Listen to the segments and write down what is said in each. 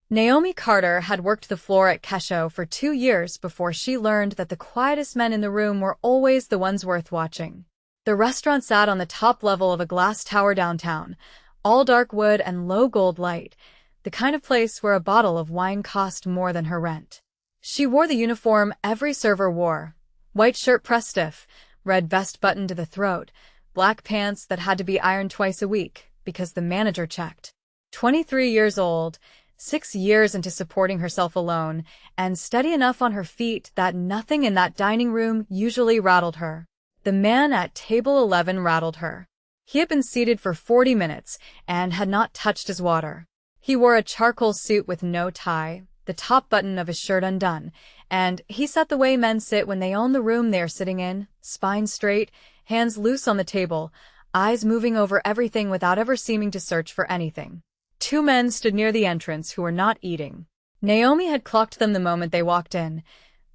Naomi Carter had worked the floor at Kesho for 2 years before she learned that the quietest men in the room were always the ones worth watching. The restaurant sat on the top level of a glass tower downtown, all dark wood and low gold light, the kind of place where a bottle of wine cost more than her rent. She wore the uniform every server wore: white shirt pressed stiff, red vest buttoned to the throat, black pants that had to be ironed twice a week because the manager checked. 23 years old, 6 years into supporting herself alone, and steady enough on her feet that nothing in that dining room usually rattled her. The man at table 11 rattled her. He had been seated for 40 minutes and had not touched his water. He wore a charcoal suit with no tie, the top button of his shirt undone, and he sat the way men sit when they own the room they are sitting in, spine straight, hands loose on the table, eyes moving over everything without ever seeming to search for anything. 2 men stood near the entrance who were not eating. Naomi had clocked them the moment they walked in.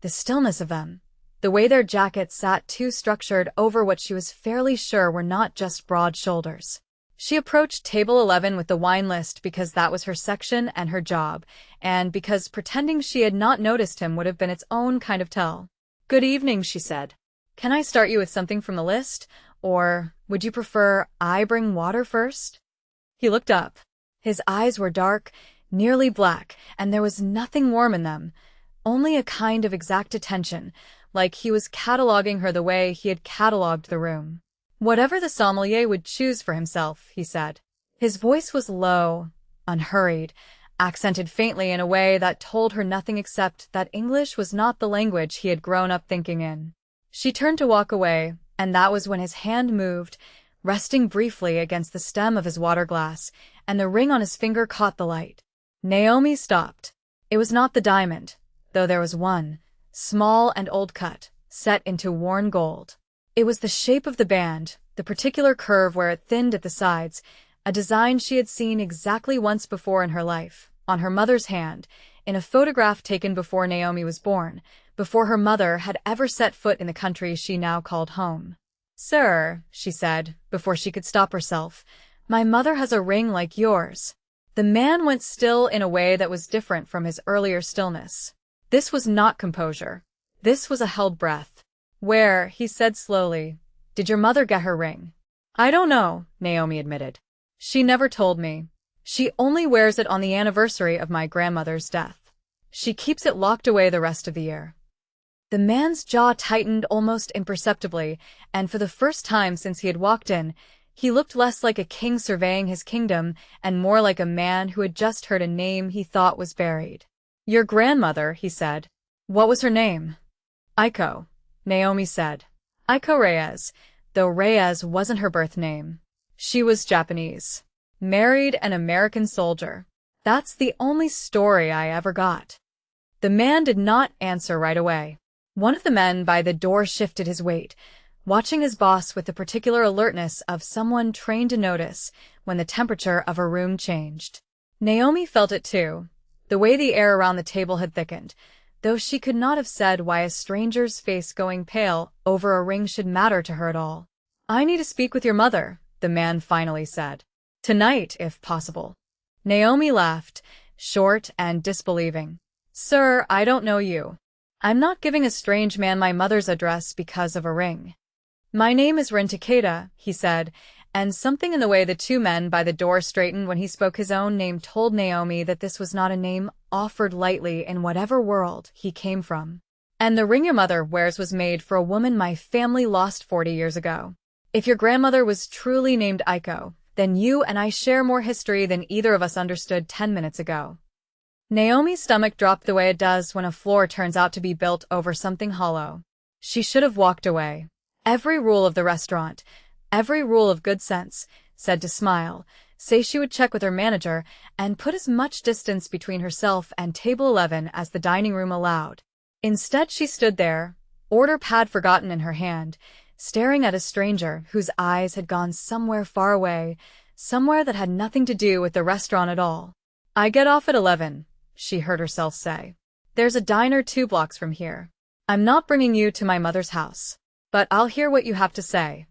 The stillness of them, the way their jackets sat too structured over what she was fairly sure were not just broad shoulders. She approached table 11 with the wine list because that was her section and her job, and because pretending she had not noticed him would have been its own kind of tell. "Good evening," she said. "Can I start you with something from the list? Or would you prefer I bring water first?" He looked up. His eyes were dark, nearly black, and there was nothing warm in them, only a kind of exact attention, like he was cataloging her the way he had catalogued the room. "Whatever the sommelier would choose for himself," he said. His voice was low, unhurried, accented faintly in a way that told her nothing except that English was not the language he had grown up thinking in. She turned to walk away, and that was when his hand moved, resting briefly against the stem of his water glass, and the ring on his finger caught the light. Naomi stopped. It was not the diamond, though there was one, small and old-cut, set into worn gold. It was the shape of the band, the particular curve where it thinned at the sides, a design she had seen exactly once before in her life, on her mother's hand, in a photograph taken before Naomi was born, before her mother had ever set foot in the country she now called home. "Sir," she said, before she could stop herself, "my mother has a ring like yours." The man went still in a way that was different from his earlier stillness. This was not composure. This was a held breath. "Where," he said slowly, "did your mother get her ring?" "I don't know," Naomi admitted. "She never told me. She only wears it on the anniversary of my grandmother's death. She keeps it locked away the rest of the year." The man's jaw tightened almost imperceptibly, and for the first time since he had walked in, he looked less like a king surveying his kingdom and more like a man who had just heard a name he thought was buried. "Your grandmother," he said. "What was her name?" "Aiko," Naomi said. "Aiko Reyes, though Reyes wasn't her birth name. She was Japanese. Married an American soldier. That's the only story I ever got." The man did not answer right away. One of the men by the door shifted his weight, watching his boss with the particular alertness of someone trained to notice when the temperature of a room changed. Naomi felt it too, the way the air around the table had thickened, though she could not have said why a stranger's face going pale over a ring should matter to her at all. "I need to speak with your mother," the man finally said. "Tonight, if possible." Naomi laughed, short and disbelieving. "Sir, I don't know you. I'm not giving a strange man my mother's address because of a ring." "My name is Rin Takeda," he said, and something in the way the 2 men by the door straightened when he spoke his own name told Naomi that this was not a name offered lightly in whatever world he came from. "And the ring your mother wears was made for a woman my family lost 40 years ago. If your grandmother was truly named Aiko, then you and I share more history than either of us understood 10 minutes ago." Naomi's stomach dropped the way it does when a floor turns out to be built over something hollow. She should have walked away. Every rule of the restaurant, every rule of good sense, said to smile, say she would check with her manager, and put as much distance between herself and table 11 as the dining room allowed. Instead she stood there, order pad forgotten in her hand, staring at a stranger whose eyes had gone somewhere far away, somewhere that had nothing to do with the restaurant at all. "I get off at 11, she heard herself say. "There's a diner 2 blocks from here. I'm not bringing you to my mother's house, but I'll hear what you have to say."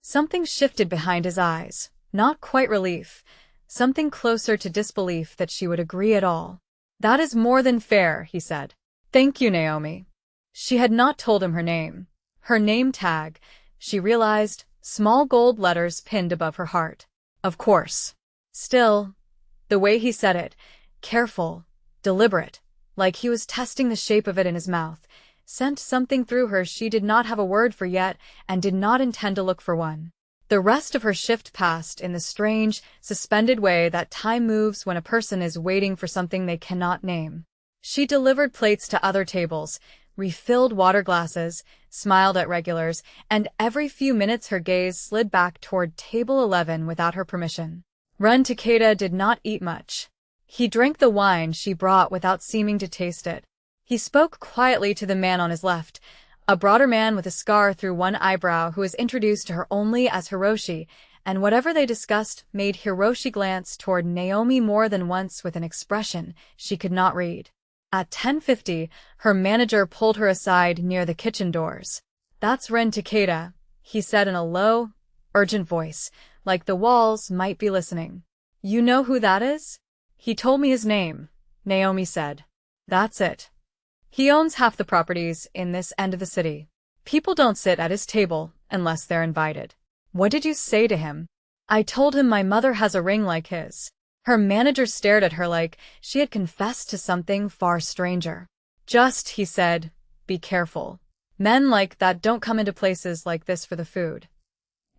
Something shifted behind his eyes, not quite relief, something closer to disbelief that she would agree at all. That is more than fair, he said. Thank you, Naomi. She had not told him her name. Her name tag, she realized, small gold letters pinned above her heart. Of course. Still, the way he said it, careful, deliberate, like he was testing the shape of it in his mouth, sent something through her she did not have a word for yet and did not intend to look for one. The rest of her shift passed in the strange, suspended way that time moves when a person is waiting for something they cannot name. She delivered plates to other tables, refilled water glasses, smiled at regulars, and every few minutes her gaze slid back toward table 11 without her permission. Ren Takeda did not eat much. He drank the wine she brought without seeming to taste it. He spoke quietly to the man on his left, a broader man with a scar through one eyebrow who was introduced to her only as Hiroshi, and whatever they discussed made Hiroshi glance toward Naomi more than once with an expression she could not read. At 10:50, her manager pulled her aside near the kitchen doors. That's Ren Takeda, he said in a low, urgent voice, like the walls might be listening. You know who that is? He told me his name, Naomi said. That's it. He owns half the properties in this end of the city. People don't sit at his table unless they're invited. What did you say to him? I told him my mother has a ring like his. Her manager stared at her like she had confessed to something far stranger. Just, he said, be careful. Men like that don't come into places like this for the food.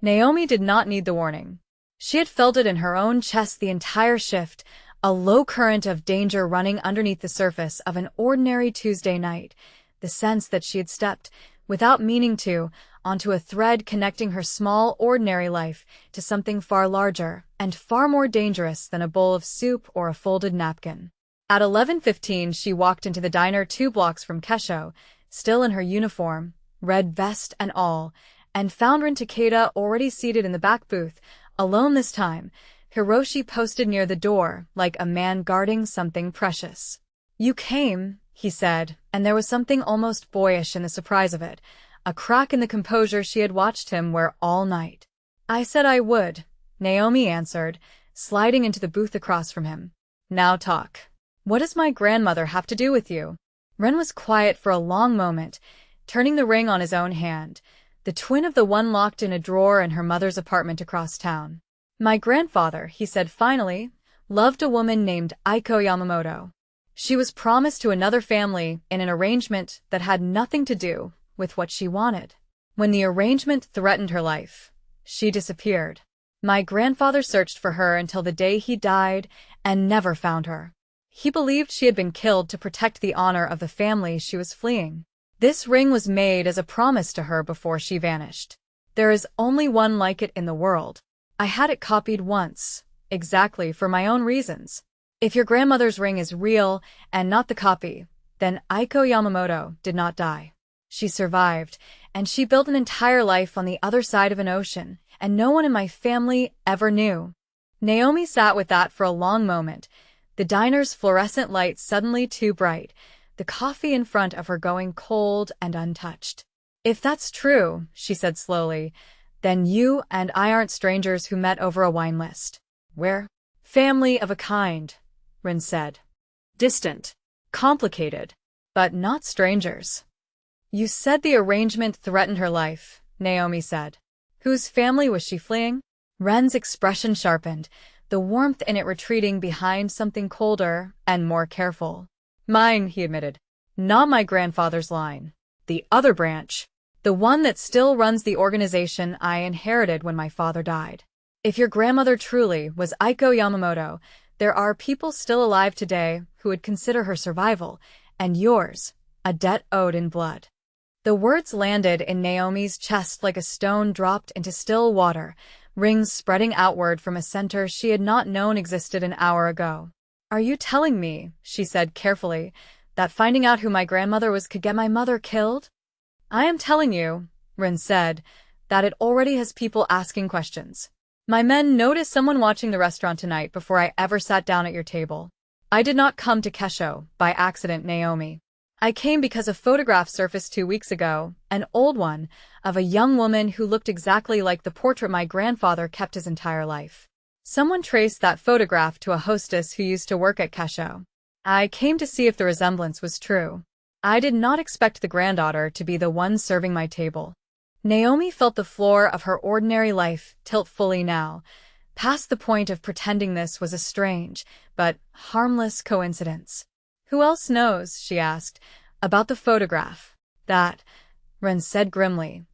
Naomi did not need the warning. She had felt it in her own chest the entire shift, a low current of danger running underneath the surface of an ordinary Tuesday night, the sense that she had stepped, without meaning to, onto a thread connecting her small, ordinary life to something far larger and far more dangerous than a bowl of soup or a folded napkin. At 11:15 she walked into the diner 2 blocks from Kesho, still in her uniform, red vest and all, and found Ren Takeda already seated in the back booth, alone this time, Hiroshi posted near the door, like a man guarding something precious. You came, he said, and there was something almost boyish in the surprise of it, a crack in the composure she had watched him wear all night. I said I would, Naomi answered, sliding into the booth across from him. Now talk. What does my grandmother have to do with you? Ren was quiet for a long moment, turning the ring on his own hand, the twin of the one locked in a drawer in her mother's apartment across town. My grandfather, he said finally, loved a woman named Aiko Yamamoto. She was promised to another family in an arrangement that had nothing to do with what she wanted. When the arrangement threatened her life, she disappeared. My grandfather searched for her until the day he died and never found her. He believed she had been killed to protect the honor of the family she was fleeing. This ring was made as a promise to her before she vanished. There is only one like it in the world. I had it copied once, exactly for my own reasons. If your grandmother's ring is real and not the copy, then Aiko Yamamoto did not die. She survived, and she built an entire life on the other side of an ocean, and no one in my family ever knew. Naomi sat with that for a long moment, the diner's fluorescent light suddenly too bright, the coffee in front of her going cold and untouched. If that's true, she said slowly, then you and I aren't strangers who met over a wine list. We're family of a kind, Rin said. Distant, complicated, but not strangers. You said the arrangement threatened her life, Naomi said. Whose family was she fleeing? Ren's expression sharpened, the warmth in it retreating behind something colder and more careful. Mine, he admitted. Not my grandfather's line. The other branch. The one that still runs the organization I inherited when my father died. If your grandmother truly was Aiko Yamamoto, there are people still alive today who would consider her survival, and yours, a debt owed in blood. The words landed in Naomi's chest like a stone dropped into still water, rings spreading outward from a center she had not known existed an hour ago. Are you telling me, she said carefully, that finding out who my grandmother was could get my mother killed? I am telling you, Rin said, that it already has people asking questions. My men noticed someone watching the restaurant tonight before I ever sat down at your table. I did not come to Kesho by accident, Naomi. I came because a photograph surfaced 2 weeks ago, an old one, of a young woman who looked exactly like the portrait my grandfather kept his entire life. Someone traced that photograph to a hostess who used to work at Kesho. I came to see if the resemblance was true. I did not expect the granddaughter to be the one serving my table. Naomi felt the floor of her ordinary life tilt fully now, past the point of pretending this was a strange, but harmless coincidence. Who else knows, she asked, about the photograph? That, Ren said grimly,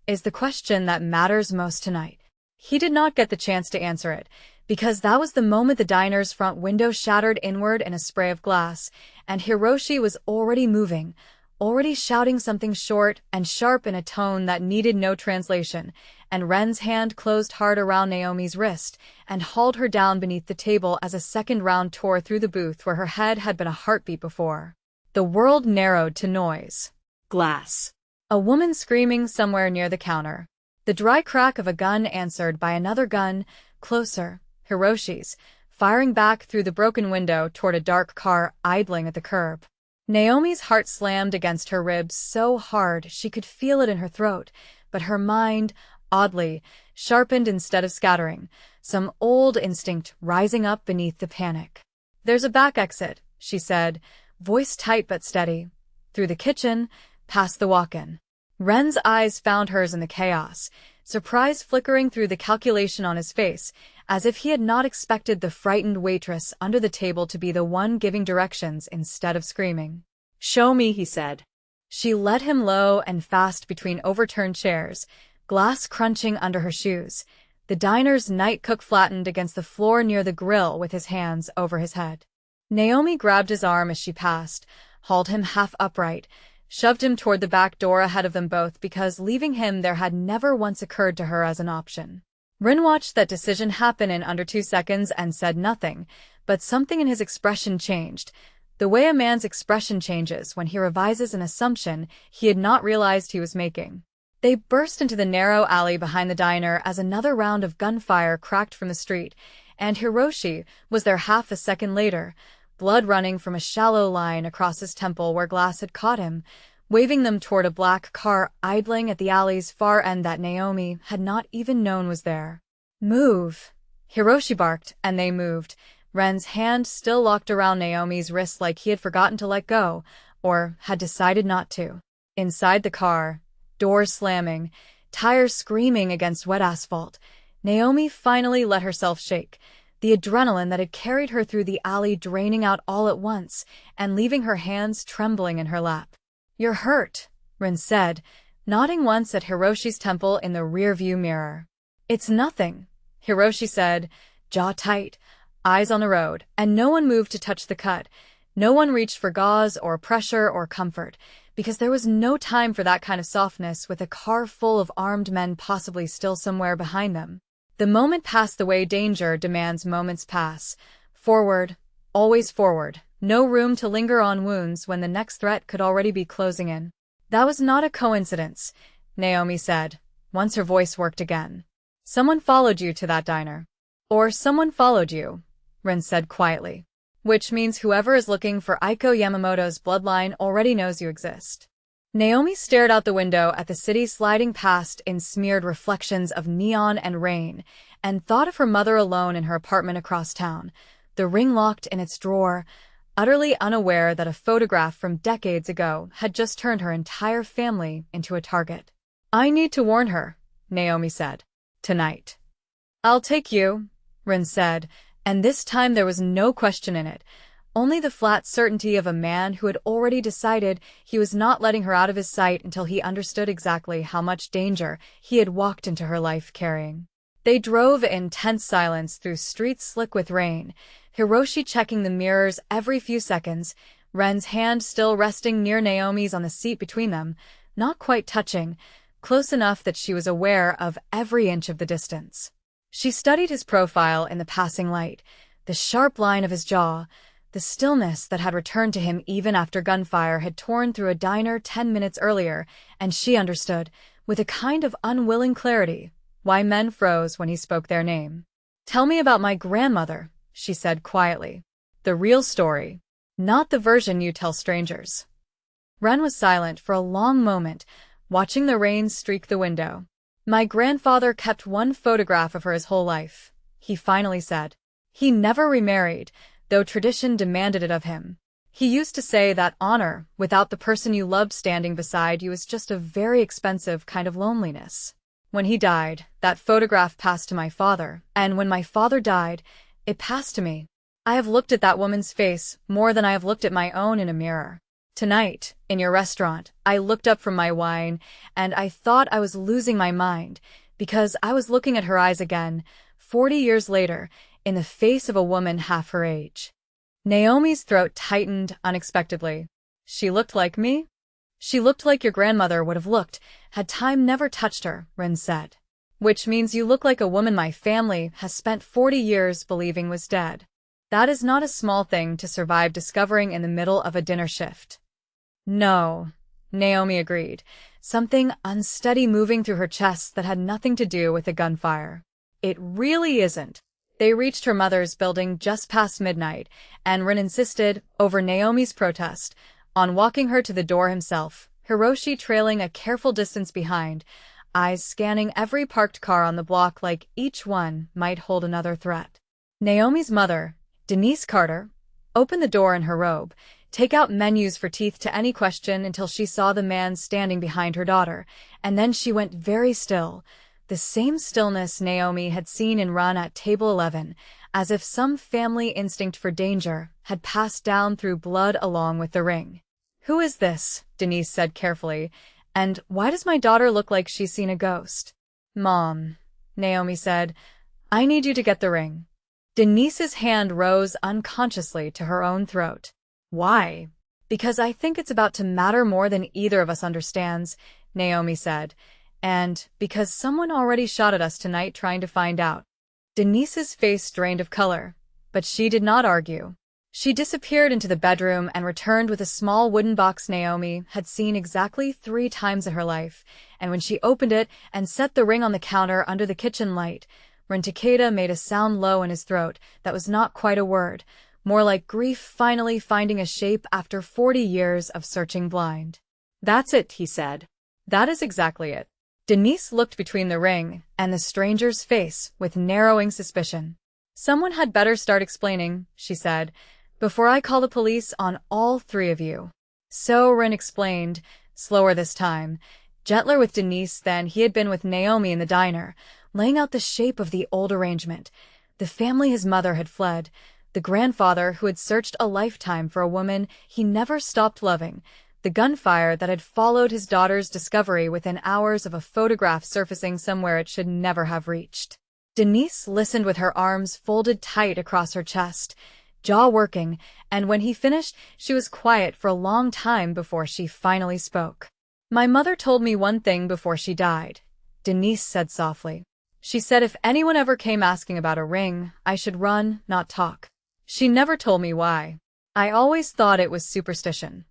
is the question that matters most tonight. He did not get the chance to answer it, because that was the moment the diner's front window shattered inward in a spray of glass, and Hiroshi was already moving, already shouting something short and sharp in a tone that needed no translation, and Ren's hand closed hard around Naomi's wrist and hauled her down beneath the table as a second round tore through the booth where her head had been a heartbeat before. The world narrowed to noise. Glass. A woman screaming somewhere near the counter. The dry crack of a gun answered by another gun, closer, Hiroshi's, firing back through the broken window toward a dark car idling at the curb. Naomi's heart slammed against her ribs so hard she could feel it in her throat, but her mind, oddly, sharpened instead of scattering, some old instinct rising up beneath the panic. There's a back exit, she said, voice tight but steady. Through the kitchen, past the walk-in. Ren's eyes found hers in the chaos, surprise flickering through the calculation on his face, as if he had not expected the frightened waitress under the table to be the one giving directions instead of screaming. "Show me," he said. She led him low and fast between overturned chairs, glass crunching under her shoes. The diner's night cook flattened against the floor near the grill with his hands over his head. Naomi grabbed his arm as she passed, hauled him half upright, shoved him toward the back door ahead of them both because leaving him there had never once occurred to her as an option. Rin watched that decision happen in under 2 seconds and said nothing, but something in his expression changed, the way a man's expression changes when he revises an assumption he had not realized he was making. They burst into the narrow alley behind the diner as another round of gunfire cracked from the street, and Hiroshi was there half a second later, blood running from a shallow line across his temple where glass had caught him, waving them toward a black car idling at the alley's far end that Naomi had not even known was there. "Move!" Hiroshi barked, and they moved, Ren's hand still locked around Naomi's wrist like he had forgotten to let go, or had decided not to. Inside the car, doors slamming, tires screaming against wet asphalt, Naomi finally let herself shake, the adrenaline that had carried her through the alley draining out all at once and leaving her hands trembling in her lap. "You're hurt," Rin said, nodding once at Hiroshi's temple in the rear-view mirror. "It's nothing," Hiroshi said, jaw tight, eyes on the road, and no one moved to touch the cut. No one reached for gauze or pressure or comfort, because there was no time for that kind of softness with a car full of armed men possibly still somewhere behind them. The moment passed the way danger demands moments pass. Forward, always forward. No room to linger on wounds when the next threat could already be closing in. "That was not a coincidence," Naomi said, once her voice worked again. "Someone followed you to that diner." "Or someone followed you," Rin said quietly. "Which means whoever is looking for Aiko Yamamoto's bloodline already knows you exist." Naomi stared out the window at the city sliding past in smeared reflections of neon and rain, and thought of her mother alone in her apartment across town, the ring locked in its drawer, utterly unaware that a photograph from decades ago had just turned her entire family into a target. "I need to warn her," Naomi said. "Tonight." "I'll take you," Rin said, and this time there was no question in it, only the flat certainty of a man who had already decided he was not letting her out of his sight until he understood exactly how much danger he had walked into her life carrying. They drove in tense silence through streets slick with rain, Hiroshi checking the mirrors every few seconds, Ren's hand still resting near Naomi's on the seat between them, not quite touching, close enough that she was aware of every inch of the distance. She studied his profile in the passing light, the sharp line of his jaw, the stillness that had returned to him even after gunfire had torn through a diner 10 minutes earlier, and she understood, with a kind of unwilling clarity, why men froze when he spoke their name. "Tell me about my grandmother," she said quietly. "The real story, not the version you tell strangers." Ren was silent for a long moment, watching the rain streak the window. "My grandfather kept one photograph of her his whole life," he finally said. "He never remarried, though tradition demanded it of him. He used to say that honor, without the person you loved standing beside you, is just a very expensive kind of loneliness. When he died, that photograph passed to my father, and when my father died, it passed to me. I have looked at that woman's face more than I have looked at my own in a mirror. Tonight, in your restaurant, I looked up from my wine, and I thought I was losing my mind, because I was looking at her eyes again, 40 years later, in the face of a woman half her age. Naomi's throat tightened unexpectedly. She looked like me? She looked like your grandmother would have looked, had time never touched her, Rin said. Which means you look like a woman my family has spent 40 years believing was dead. That is not a small thing to survive discovering in the middle of a dinner shift. No, Naomi agreed, something unsteady moving through her chest that had nothing to do with the gunfire. It really isn't. They reached her mother's building just past midnight, and Rin insisted, over Naomi's protest, on walking her to the door himself, Hiroshi trailing a careful distance behind, eyes scanning every parked car on the block like each one might hold another threat. Naomi's mother, Denise Carter, opened the door in her robe, take out menus for teeth to any question until she saw the man standing behind her daughter, and then she went very still, the same stillness Naomi had seen in Ran at table 11, as if some family instinct for danger had passed down through blood along with the ring. "Who is this?" Denise said carefully, "and why does my daughter look like she's seen a ghost?" "Mom," Naomi said, "I need you to get the ring." Denise's hand rose unconsciously to her own throat. "Why?" "Because I think it's about to matter more than either of us understands," Naomi said. "And because someone already shot at us tonight trying to find out." Denise's face drained of color, but she did not argue. She disappeared into the bedroom and returned with a small wooden box Naomi had seen exactly 3 times in her life, and when she opened it and set the ring on the counter under the kitchen light, Rin Takeda made a sound low in his throat that was not quite a word, more like grief finally finding a shape after 40 years of searching blind. "That's it," he said. "That is exactly it." Denise looked between the ring and the stranger's face with narrowing suspicion. "Someone had better start explaining," she said, "before I call the police on all 3 of you." So Rin explained, slower this time, gentler with Denise than he had been with Naomi in the diner, laying out the shape of the old arrangement. The family his mother had fled, the grandfather who had searched a lifetime for a woman he never stopped loving, the gunfire that had followed his daughter's discovery within hours of a photograph surfacing somewhere it should never have reached. Denise listened with her arms folded tight across her chest, jaw working, and when he finished, she was quiet for a long time before she finally spoke. "My mother told me one thing before she died," Denise said softly. "She said if anyone ever came asking about a ring, I should run, not talk. She never told me why. I always thought it was superstition."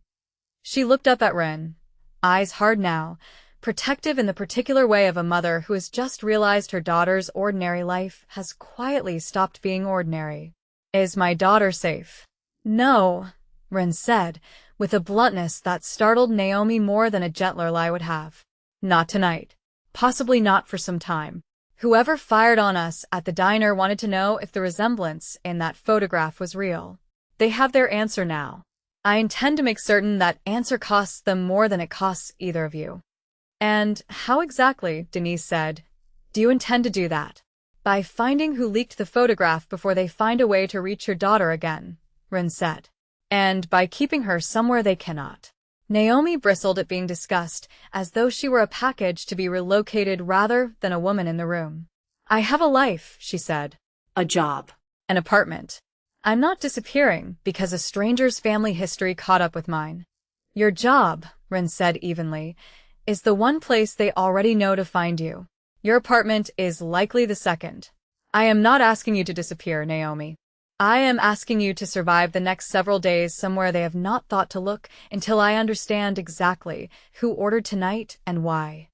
She looked up at Rin, eyes hard now, protective in the particular way of a mother who has just realized her daughter's ordinary life has quietly stopped being ordinary. "Is my daughter safe?" "No," Rin said, with a bluntness that startled Naomi more than a gentler lie would have. "Not tonight. Possibly not for some time. Whoever fired on us at the diner wanted to know if the resemblance in that photograph was real. They have their answer now. I intend to make certain that answer costs them more than it costs either of you." "And how exactly," Denise said, "do you intend to do that?" "By finding who leaked the photograph before they find a way to reach your daughter again," Rin said. "And by keeping her somewhere they cannot." Naomi bristled at being discussed, as though she were a package to be relocated rather than a woman in the room. "I have a life," she said. "A job. An apartment. I'm not disappearing because a stranger's family history caught up with mine." "Your job," Rin said evenly, "is the one place they already know to find you. Your apartment is likely the second. I am not asking you to disappear, Naomi. I am asking you to survive the next several days somewhere they have not thought to look until I understand exactly who ordered tonight and why."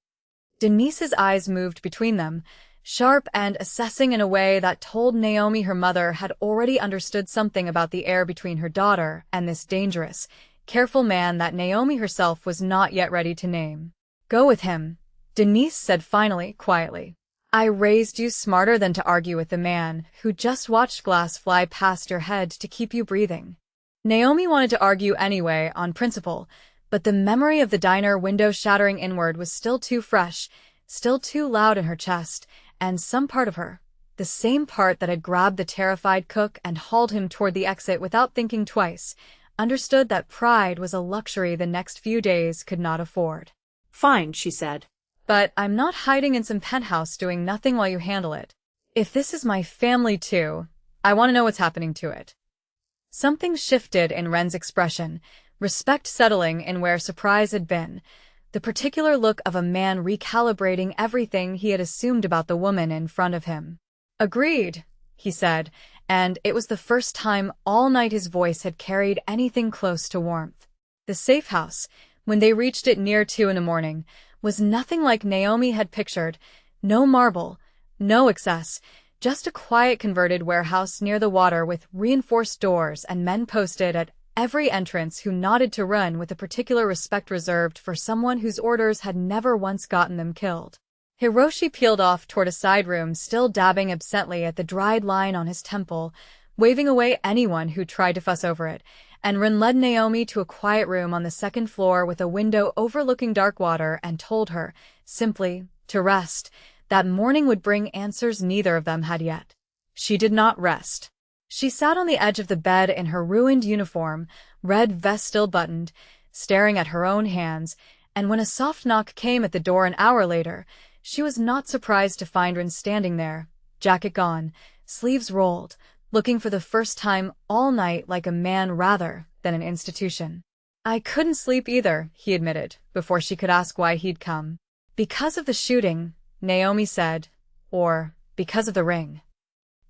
Denise's eyes moved between them, sharp and assessing in a way that told Naomi her mother had already understood something about the air between her daughter and this dangerous, careful man that Naomi herself was not yet ready to name. "Go with him," Denise said finally, quietly. "I raised you smarter than to argue with the man who just watched glass fly past your head to keep you breathing." Naomi wanted to argue anyway, on principle, but the memory of the diner window shattering inward was still too fresh, still too loud in her chest, and some part of her, the same part that had grabbed the terrified cook and hauled him toward the exit without thinking twice, understood that pride was a luxury the next few days could not afford. Fine, she said. But I'm not hiding in some penthouse doing nothing while you handle it. If this is my family too, I want to know what's happening to it. Something shifted in Ren's expression, respect settling in where surprise had been, the particular look of a man recalibrating everything he had assumed about the woman in front of him. Agreed, he said, and it was the first time all night his voice had carried anything close to warmth. The safe house, when they reached it near 2 a.m, was nothing like Naomi had pictured. No marble, no excess, just a quiet converted warehouse near the water with reinforced doors and men posted at every entrance who nodded to Ren with a particular respect reserved for someone whose orders had never once gotten them killed. Hiroshi peeled off toward a side room, still dabbing absently at the dried line on his temple, waving away anyone who tried to fuss over it, and Ren led Naomi to a quiet room on the second floor with a window overlooking dark water and told her, simply, to rest. That morning would bring answers neither of them had yet. She did not rest. She sat on the edge of the bed in her ruined uniform, red vest still buttoned, staring at her own hands, and when a soft knock came at the door an hour later, she was not surprised to find Ren standing there, jacket gone, sleeves rolled, looking for the first time all night like a man rather than an institution. I couldn't sleep either, he admitted, before she could ask why he'd come. Because of the shooting, Naomi said, or because of the ring.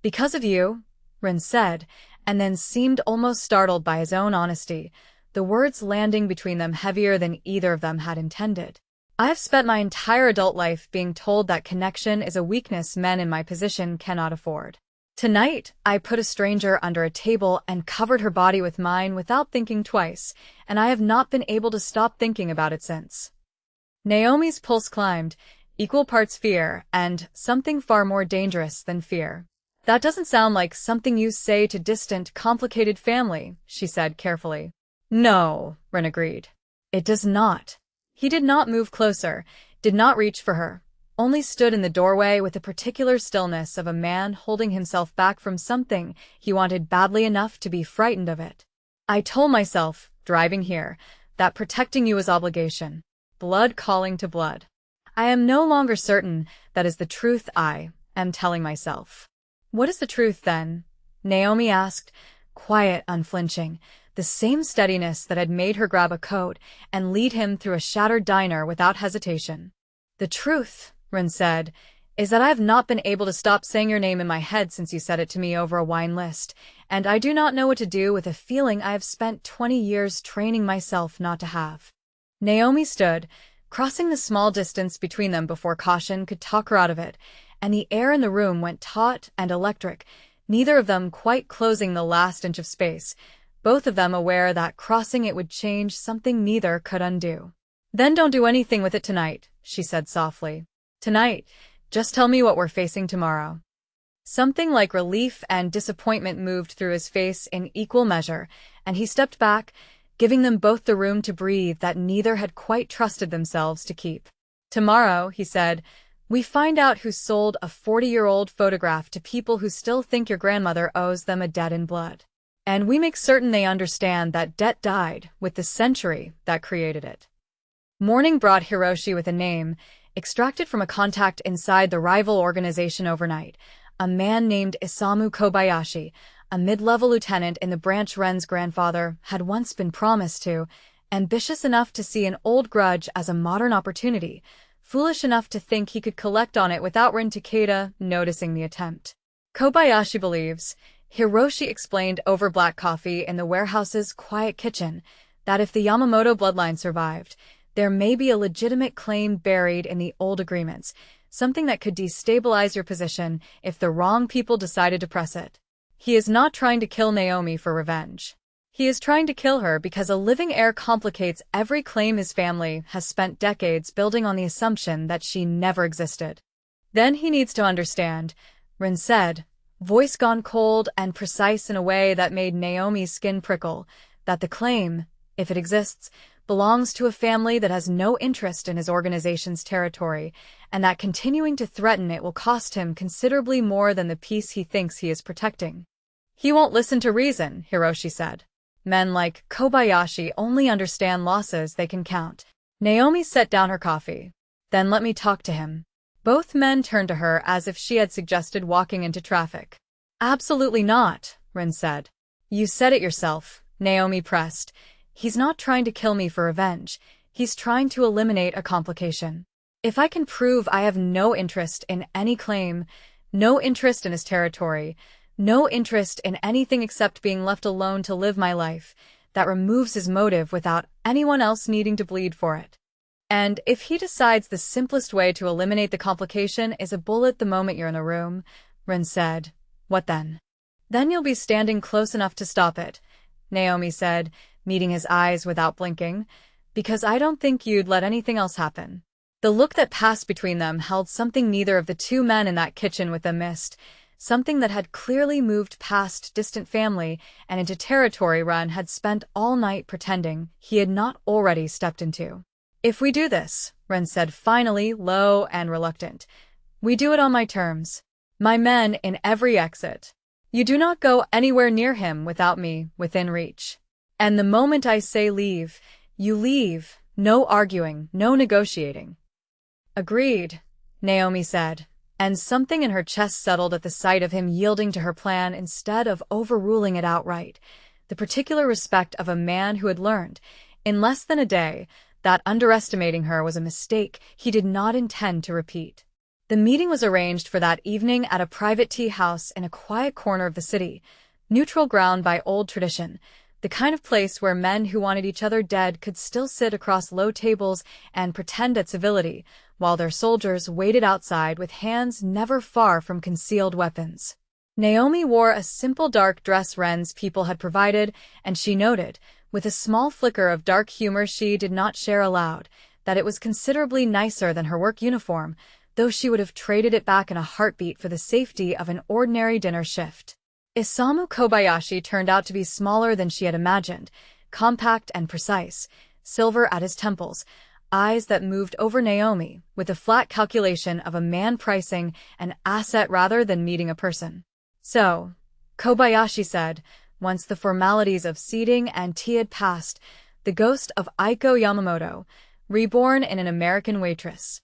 Because of you, Ren said, and then seemed almost startled by his own honesty, the words landing between them heavier than either of them had intended. I've spent my entire adult life being told that connection is a weakness men in my position cannot afford. Tonight, I put a stranger under a table and covered her body with mine without thinking twice, and I have not been able to stop thinking about it since. Naomi's pulse climbed, equal parts fear and something far more dangerous than fear. That doesn't sound like something you say to distant, complicated family, she said carefully. No, Ren agreed. It does not. He did not move closer, did not reach for her, only stood in the doorway with the particular stillness of a man holding himself back from something he wanted badly enough to be frightened of it. I told myself, driving here, that protecting you is obligation. Blood calling to blood. I am no longer certain that is the truth I am telling myself. What is the truth, then? Naomi asked, quiet, unflinching, the same steadiness that had made her grab a coat and lead him through a shattered diner without hesitation. The truth, Ren said, is that I have not been able to stop saying your name in my head since you said it to me over a wine list, and I do not know what to do with a feeling I have spent 20 years training myself not to have. Naomi stood, crossing the small distance between them before caution could talk her out of it, and the air in the room went taut and electric, neither of them quite closing the last inch of space, both of them aware that crossing it would change something neither could undo. Then don't do anything with it tonight, she said softly. Tonight, just tell me what we're facing tomorrow. Something like relief and disappointment moved through his face in equal measure, and he stepped back, giving them both the room to breathe that neither had quite trusted themselves to keep. Tomorrow, he said, we find out who sold a 40-year-old photograph to people who still think your grandmother owes them a debt in blood. And we make certain they understand that debt died with the century that created it. Morning brought Hiroshi with a name, extracted from a contact inside the rival organization overnight, a man named Isamu Kobayashi, a mid-level lieutenant in the branch Ren's grandfather had once been promised to, ambitious enough to see an old grudge as a modern opportunity, foolish enough to think he could collect on it without Ren Takeda noticing the attempt. Kobayashi believes, Hiroshi explained over black coffee in the warehouse's quiet kitchen, that if the Yamamoto bloodline survived, there may be a legitimate claim buried in the old agreements, something that could destabilize your position if the wrong people decided to press it. He is not trying to kill Naomi for revenge. He is trying to kill her because a living heir complicates every claim his family has spent decades building on the assumption that she never existed. Then he needs to understand, Ren said, voice gone cold and precise in a way that made Naomi's skin prickle, that the claim, if it exists, belongs to a family that has no interest in his organization's territory, and that continuing to threaten it will cost him considerably more than the peace he thinks he is protecting. He won't listen to reason, Hiroshi said. Men like Kobayashi only understand losses they can count. Naomi set down her coffee. Then let me talk to him. Both men turned to her as if she had suggested walking into traffic. Absolutely not, Rin said. You said it yourself, Naomi pressed. He's not trying to kill me for revenge. He's trying to eliminate a complication. If I can prove I have no interest in any claim, no interest in his territory, no interest in anything except being left alone to live my life, that removes his motive without anyone else needing to bleed for it. And if he decides the simplest way to eliminate the complication is a bullet the moment you're in the room, Rin said, what then? Then you'll be standing close enough to stop it, Naomi said, meeting his eyes without blinking, because I don't think you'd let anything else happen. The look that passed between them held something neither of the two men in that kitchen with them missed, something that had clearly moved past distant family and into territory Rin had spent all night pretending he had not already stepped into. If we do this, Rin said finally, low and reluctant, we do it on my terms. My men in every exit. You do not go anywhere near him without me within reach. And the moment I say leave, you leave, no arguing, no negotiating. Agreed, Naomi said, and something in her chest settled at the sight of him yielding to her plan instead of overruling it outright, the particular respect of a man who had learned, in less than a day, that underestimating her was a mistake he did not intend to repeat. The meeting was arranged for that evening at a private tea house in a quiet corner of the city, neutral ground by old tradition, the kind of place where men who wanted each other dead could still sit across low tables and pretend at civility, while their soldiers waited outside with hands never far from concealed weapons. Naomi wore a simple dark dress Ren's people had provided, and she noted, with a small flicker of dark humor she did not share aloud, that it was considerably nicer than her work uniform, though she would have traded it back in a heartbeat for the safety of an ordinary dinner shift. Isamu Kobayashi turned out to be smaller than she had imagined, compact and precise, silver at his temples, eyes that moved over Naomi, with the flat calculation of a man pricing an asset rather than meeting a person. So, Kobayashi said, once the formalities of seating and tea had passed, the ghost of Aiko Yamamoto, reborn in an American waitress.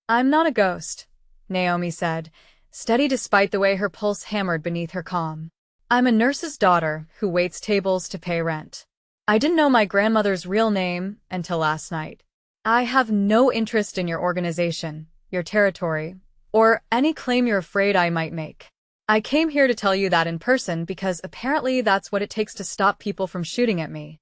I'm not a ghost, Naomi said, steady despite the way her pulse hammered beneath her calm. I'm a nurse's daughter who waits tables to pay rent. I didn't know my grandmother's real name until last night. I have no interest in your organization, your territory, or any claim you're afraid I might make. I came here to tell you that in person because apparently that's what it takes to stop people from shooting at me.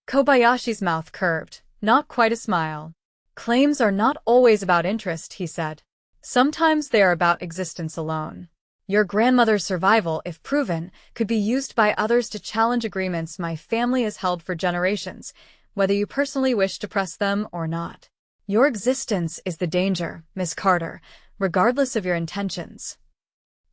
Kobayashi's mouth curved, not quite a smile. Claims are not always about interest, he said. Sometimes they are about existence alone. Your grandmother's survival, if proven, could be used by others to challenge agreements my family has held for generations, whether you personally wish to press them or not. Your existence is the danger, Miss Carter, regardless of your intentions.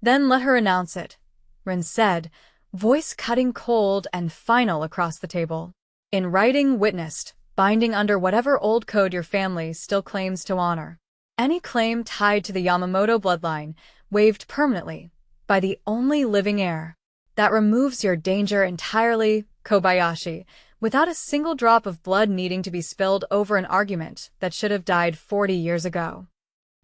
Then let her announce it, Rin said, voice cutting cold and final across the table. In writing, witnessed, binding under whatever old code your family still claims to honor. Any claim tied to the Yamamoto bloodline, waived permanently, by the only living heir. That removes your danger entirely, Kobayashi, without a single drop of blood needing to be spilled over an argument that should have died 40 years ago.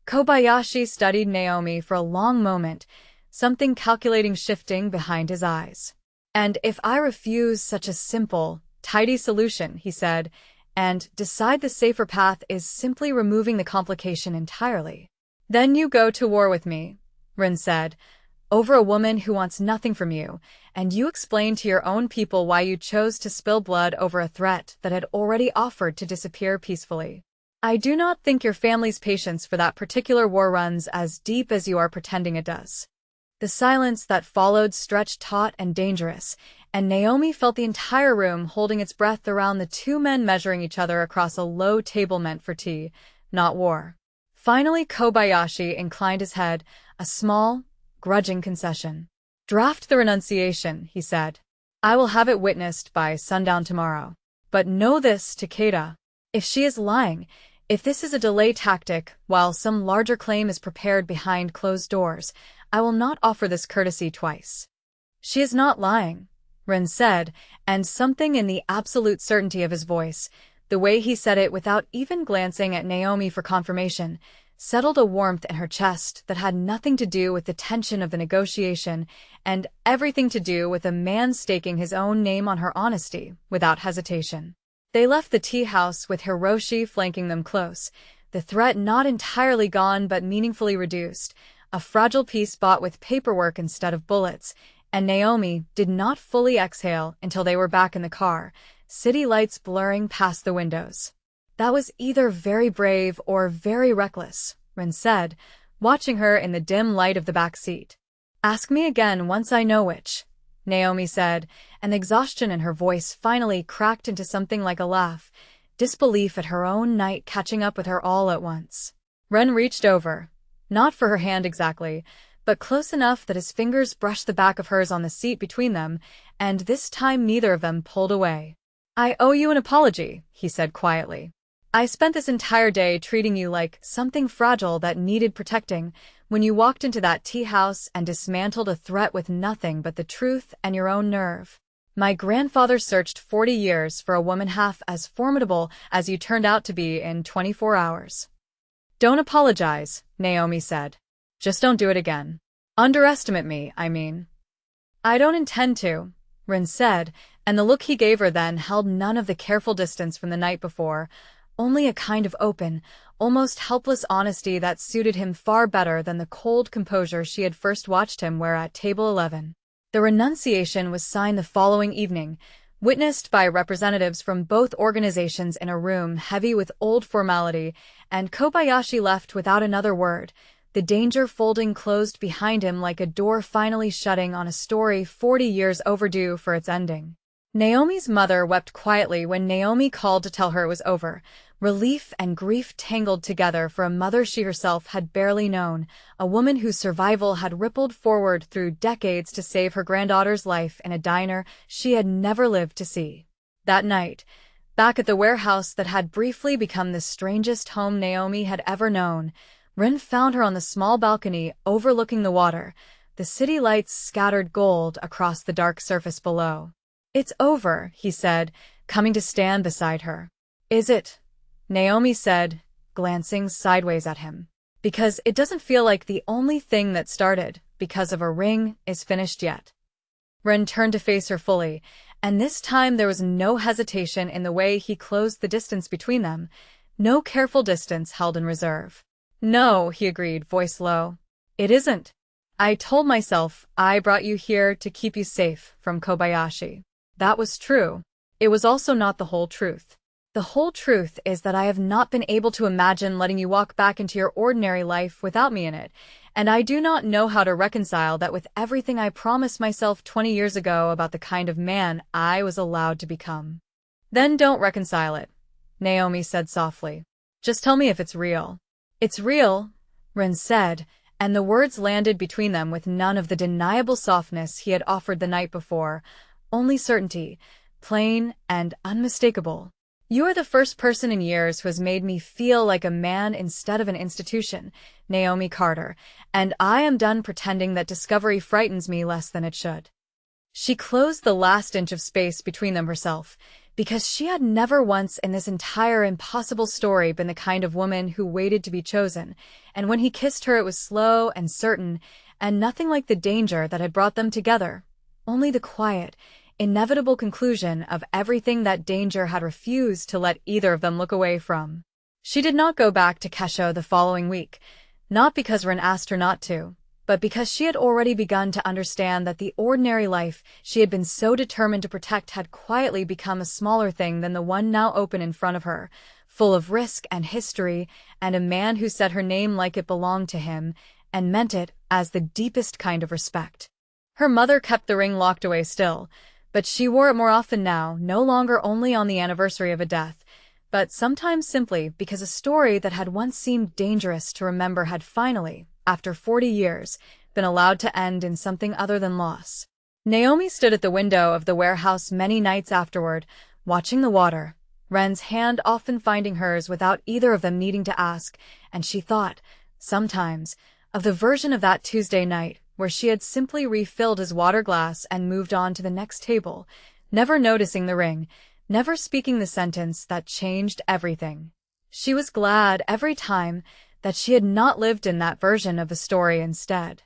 Kobayashi studied Naomi for a long moment, something calculating shifting behind his eyes. And if I refuse such a simple, tidy solution, he said, and decide the safer path is simply removing the complication entirely, then you go to war with me, Rin said, over a woman who wants nothing from you, and you explain to your own people why you chose to spill blood over a threat that had already offered to disappear peacefully. I do not think your family's patience for that particular war runs as deep as you are pretending it does. The silence that followed stretched taut and dangerous, and Naomi felt the entire room holding its breath around the two men measuring each other across a low table meant for tea, not war. Finally Kobayashi inclined his head, a small, grudging concession. Draft the renunciation, he said. I will have it witnessed by sundown tomorrow. But know this, Takeda. If she is lying, if this is a delay tactic while some larger claim is prepared behind closed doors, I will not offer this courtesy twice. She is not lying, Ren said, and something in the absolute certainty of his voice, the way he said it without even glancing at Naomi for confirmation, settled a warmth in her chest that had nothing to do with the tension of the negotiation and everything to do with a man staking his own name on her honesty without hesitation. They left the tea house with Hiroshi flanking them close, the threat not entirely gone but meaningfully reduced, a fragile piece bought with paperwork instead of bullets, and Naomi did not fully exhale until they were back in the car, city lights blurring past the windows. That was either very brave or very reckless, Ren said, watching her in the dim light of the back seat. Ask me again once I know which, Naomi said, and exhaustion in her voice finally cracked into something like a laugh, disbelief at her own night catching up with her all at once. Ren reached over, not for her hand exactly, but close enough that his fingers brushed the back of hers on the seat between them, and this time neither of them pulled away. I owe you an apology, he said quietly. I spent this entire day treating you like something fragile that needed protecting when you walked into that tea house and dismantled a threat with nothing but the truth and your own nerve. My grandfather searched 40 years for a woman half as formidable as you turned out to be in 24 hours. Don't apologize, Naomi said. Just don't do it again. Underestimate me, I mean. I don't intend to, Ren said, and the look he gave her then held none of the careful distance from the night before, only a kind of open, almost helpless honesty that suited him far better than the cold composure she had first watched him wear at table 11. The renunciation was signed the following evening, witnessed by representatives from both organizations in a room heavy with old formality, and Kobayashi left without another word, the danger folding closed behind him like a door finally shutting on a story 40 years overdue for its ending. Naomi's mother wept quietly when Naomi called to tell her it was over, relief and grief tangled together for a mother she herself had barely known, a woman whose survival had rippled forward through decades to save her granddaughter's life in a diner she had never lived to see. That night, back at the warehouse that had briefly become the strangest home Naomi had ever known, Ren found her on the small balcony overlooking the water, the city lights scattered gold across the dark surface below. It's over, he said, coming to stand beside her. Is it? Naomi said, glancing sideways at him. Because it doesn't feel like the only thing that started, because of a ring, is finished yet. Ren turned to face her fully, and this time there was no hesitation in the way he closed the distance between them, no careful distance held in reserve. No, he agreed, voice low. It isn't. I told myself I brought you here to keep you safe from Kobayashi. That was true. It was also not the whole truth. The whole truth is that I have not been able to imagine letting you walk back into your ordinary life without me in it, and I do not know how to reconcile that with everything I promised myself 20 years ago about the kind of man I was allowed to become. Then don't reconcile it, Naomi said softly. Just tell me if it's real. It's real, Ren said, and the words landed between them with none of the deniable softness he had offered the night before, only certainty, plain and unmistakable. You are the first person in years who has made me feel like a man instead of an institution, Naomi Carter, and I am done pretending that discovery frightens me less than it should. She closed the last inch of space between them herself, because she had never once in this entire impossible story been the kind of woman who waited to be chosen, and when he kissed her it was slow and certain, and nothing like the danger that had brought them together, only the quiet, inevitable conclusion of everything that danger had refused to let either of them look away from. She did not go back to Kesho the following week, not because Ren asked her not to, but because she had already begun to understand that the ordinary life she had been so determined to protect had quietly become a smaller thing than the one now open in front of her, full of risk and history, and a man who said her name like it belonged to him, and meant it as the deepest kind of respect. Her mother kept the ring locked away still, but she wore it more often now, no longer only on the anniversary of a death, but sometimes simply because a story that had once seemed dangerous to remember had finally, after 40 years, been allowed to end in something other than loss. Naomi stood at the window of the warehouse many nights afterward, watching the water, Ren's hand often finding hers without either of them needing to ask, and she thought, sometimes, of the version of that Tuesday night where she had simply refilled his water glass and moved on to the next table, never noticing the ring, never speaking the sentence that changed everything. She was glad every time that she had not lived in that version of the story instead.